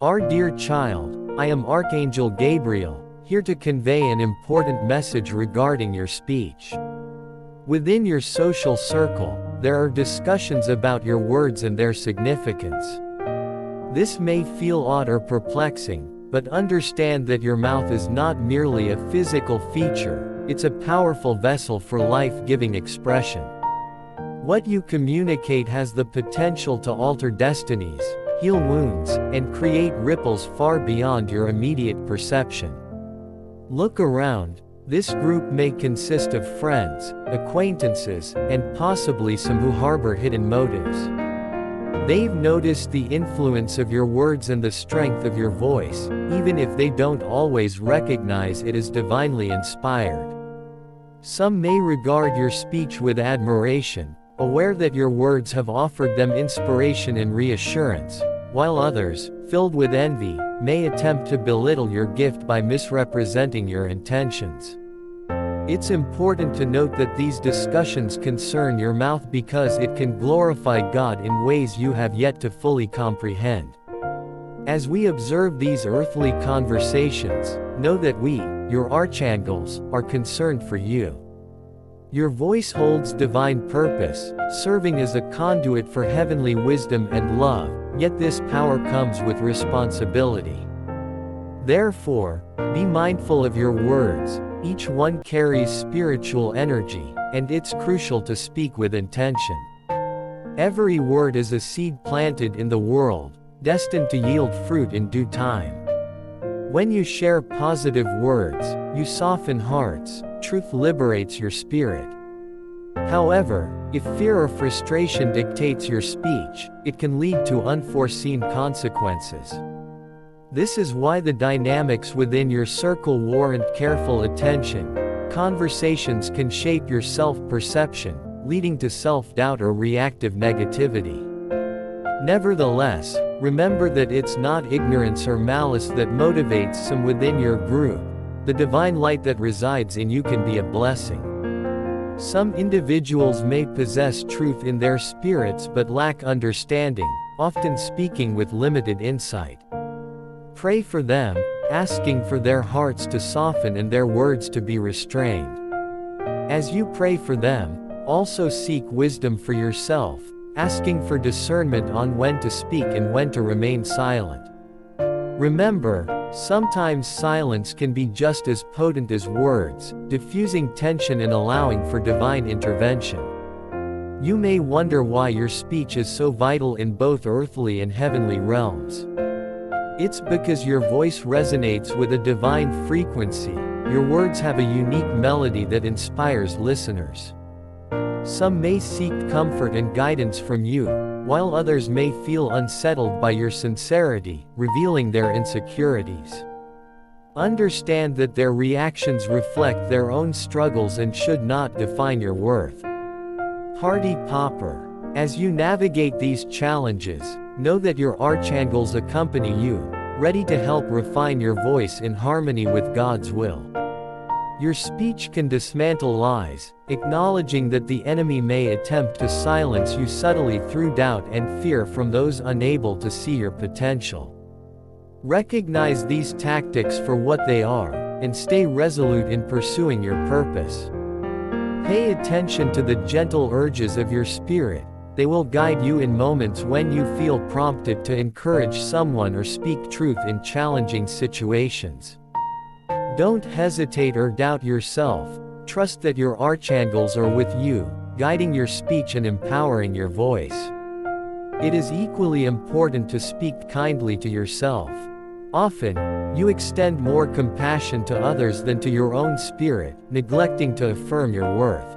Our dear child, I am Archangel Gabriel, here to convey an important message regarding your speech. Within your social circle, there are discussions about your words and their significance. This may feel odd or perplexing, but understand that your mouth is not merely a physical feature, it's a powerful vessel for life-giving expression. What you communicate has the potential to alter destinies, heal wounds, and create ripples far beyond your immediate perception. Look around. This group may consist of friends, acquaintances, and possibly some who harbor hidden motives. They've noticed the influence of your words and the strength of your voice, even if they don't always recognize it as divinely inspired. Some may regard your speech with admiration, aware that your words have offered them inspiration and reassurance, while others, filled with envy, may attempt to belittle your gift by misrepresenting your intentions. It's important to note that these discussions concern your mouth because it can glorify God in ways you have yet to fully comprehend. As we observe these earthly conversations, know that we, your archangels, are concerned for you. Your voice holds divine purpose, serving as a conduit for heavenly wisdom and love, yet this power comes with responsibility. Therefore, be mindful of your words. Each one carries spiritual energy, and it's crucial to speak with intention. Every word is a seed planted in the world, destined to yield fruit in due time. When you share positive words, you soften hearts, truth liberates your spirit. However, if fear or frustration dictates your speech, it can lead to unforeseen consequences. This is why the dynamics within your circle warrant careful attention. Conversations can shape your self-perception, leading to self-doubt or reactive negativity. Nevertheless, remember that it's not ignorance or malice that motivates some within your group. The divine light that resides in you can be a blessing. Some individuals may possess truth in their spirits but lack understanding, often speaking with limited insight. Pray for them, asking for their hearts to soften and their words to be restrained. As you pray for them, also seek wisdom for yourself, asking for discernment on when to speak and when to remain silent. Remember, sometimes silence can be just as potent as words, diffusing tension and allowing for divine intervention. You may wonder why your speech is so vital in both earthly and heavenly realms. It's because your voice resonates with a divine frequency. Your words have a unique melody that inspires listeners. Some may seek comfort and guidance from you, while others may feel unsettled by your sincerity, revealing their insecurities. Understand that their reactions reflect their own struggles and should not define your worth. Party Popper. As you navigate these challenges, know that your archangels accompany you, ready to help refine your voice in harmony with God's will. Your speech can dismantle lies, acknowledging that the enemy may attempt to silence you subtly through doubt and fear from those unable to see your potential. Recognize these tactics for what they are, and stay resolute in pursuing your purpose. Pay attention to the gentle urges of your spirit. They will guide you in moments when you feel prompted to encourage someone or speak truth in challenging situations. Don't hesitate or doubt yourself. Trust that your archangels are with you, guiding your speech and empowering your voice. It is equally important to speak kindly to yourself. Often, you extend more compassion to others than to your own spirit, neglecting to affirm your worth.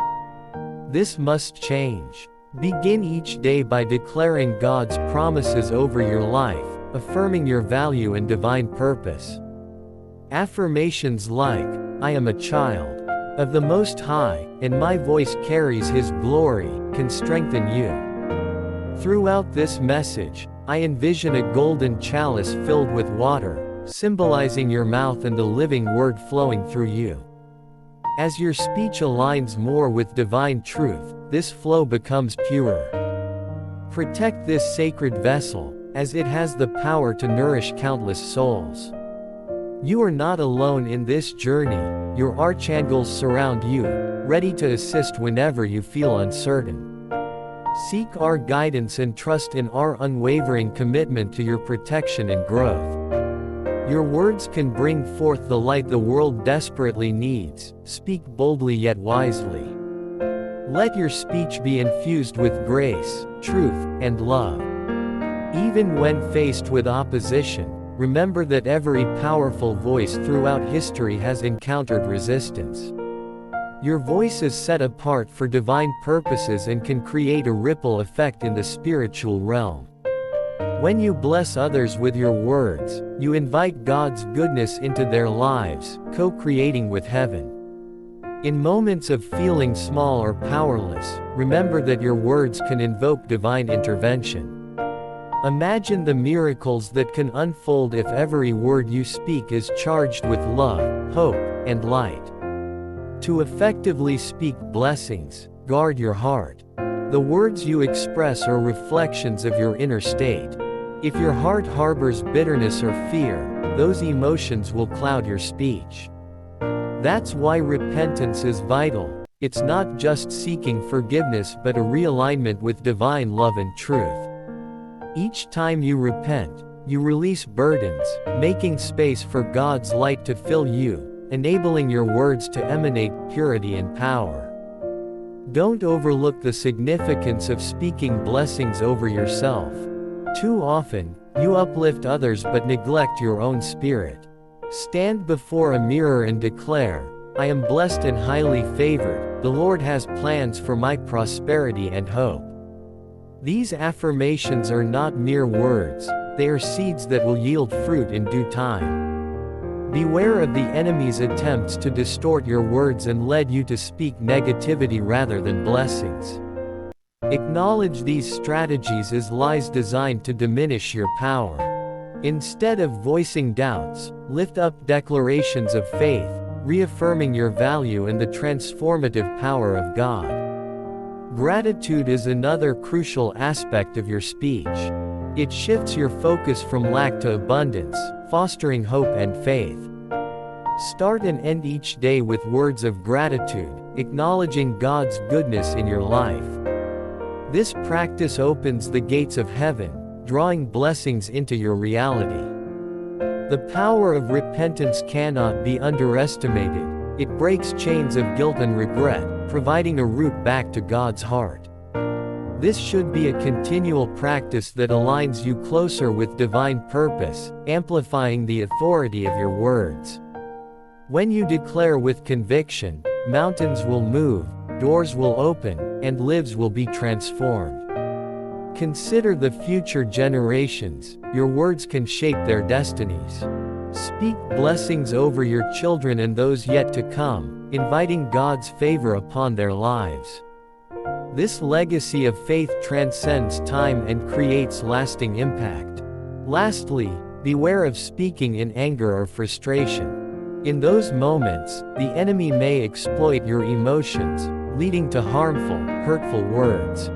This must change. Begin each day by declaring God's promises over your life, affirming your value and divine purpose. Affirmations like, "I am a child of the Most High, and my voice carries His glory," can strengthen you. Throughout this message, I envision a golden chalice filled with water, symbolizing your mouth and the living word flowing through you. As your speech aligns more with divine truth, this flow becomes purer. Protect this sacred vessel, as it has the power to nourish countless souls. You are not alone in this journey, your archangels surround you, ready to assist whenever you feel uncertain. Seek our guidance and trust in our unwavering commitment to your protection and growth. Your words can bring forth the light the world desperately needs. Speak boldly yet wisely. Let your speech be infused with grace, truth, and love. Even when faced with opposition, remember that every powerful voice throughout history has encountered resistance. Your voice is set apart for divine purposes and can create a ripple effect in the spiritual realm. When you bless others with your words, you invite God's goodness into their lives, co-creating with heaven. In moments of feeling small or powerless, remember that your words can invoke divine intervention. Imagine the miracles that can unfold if every word you speak is charged with love, hope, and light. To effectively speak blessings, guard your heart. The words you express are reflections of your inner state. If your heart harbors bitterness or fear, those emotions will cloud your speech. That's why repentance is vital. It's not just seeking forgiveness but a realignment with divine love and truth. Each time you repent, you release burdens, making space for God's light to fill you, enabling your words to emanate purity and power. Don't overlook the significance of speaking blessings over yourself. Too often, you uplift others but neglect your own spirit. Stand before a mirror and declare, "I am blessed and highly favored, the Lord has plans for my prosperity and hope." These affirmations are not mere words, they are seeds that will yield fruit in due time. Beware of the enemy's attempts to distort your words and lead you to speak negativity rather than blessings. Acknowledge these strategies as lies designed to diminish your power. Instead of voicing doubts, lift up declarations of faith, reaffirming your value and the transformative power of God. Gratitude is another crucial aspect of your speech. It shifts your focus from lack to abundance, fostering hope and faith. Start and end each day with words of gratitude, acknowledging God's goodness in your life. This practice opens the gates of heaven, drawing blessings into your reality. The power of repentance cannot be underestimated. It breaks chains of guilt and regret, providing a route back to God's heart. This should be a continual practice that aligns you closer with divine purpose, amplifying the authority of your words. When you declare with conviction, mountains will move, doors will open, and lives will be transformed. Consider the future generations. Your words can shape their destinies. Speak blessings over your children and those yet to come, inviting God's favor upon their lives. This legacy of faith transcends time and creates lasting impact. Lastly, beware of speaking in anger or frustration. In those moments, the enemy may exploit your emotions, leading to harmful, hurtful words.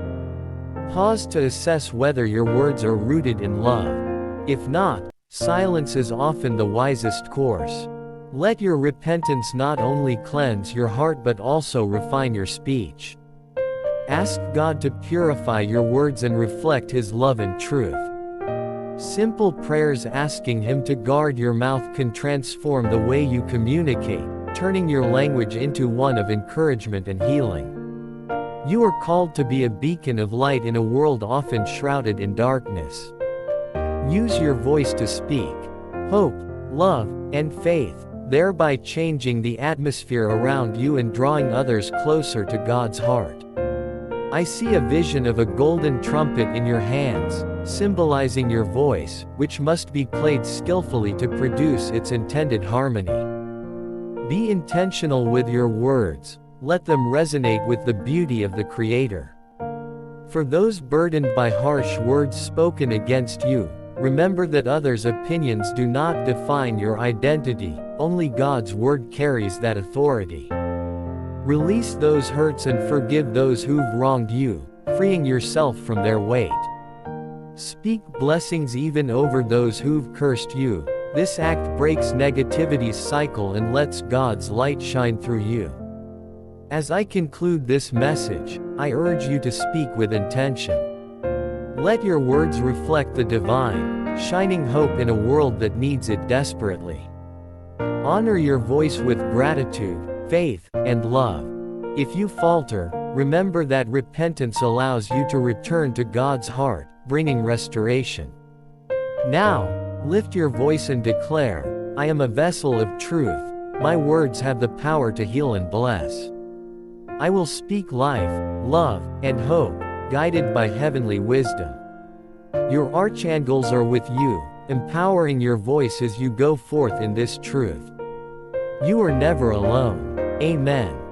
Pause to assess whether your words are rooted in love. If not, silence is often the wisest course. Let your repentance not only cleanse your heart but also refine your speech. Ask God to purify your words and reflect His love and truth. Simple prayers asking Him to guard your mouth can transform the way you communicate, turning your language into one of encouragement and healing. You are called to be a beacon of light in a world often shrouded in darkness. Use your voice to speak hope, love, and faith, thereby changing the atmosphere around you and drawing others closer to God's heart. I see a vision of a golden trumpet in your hands, symbolizing your voice, which must be played skillfully to produce its intended harmony. Be intentional with your words, let them resonate with the beauty of the Creator. For those burdened by harsh words spoken against you, remember that others' opinions do not define your identity, only God's word carries that authority. Release those hurts and forgive those who've wronged you, freeing yourself from their weight. Speak blessings even over those who've cursed you. This act breaks negativity's cycle and lets God's light shine through you. As I conclude this message, I urge you to speak with intention. Let your words reflect the divine, shining hope in a world that needs it desperately. Honor your voice with gratitude, faith, and love. If you falter, remember that repentance allows you to return to God's heart, bringing restoration. Now, lift your voice and declare, I am a vessel of truth. My words have the power to heal and bless. I will speak life, love, and hope, guided by heavenly wisdom. Your archangels are with you, empowering your voice as you go forth in this truth. You are never alone. Amen.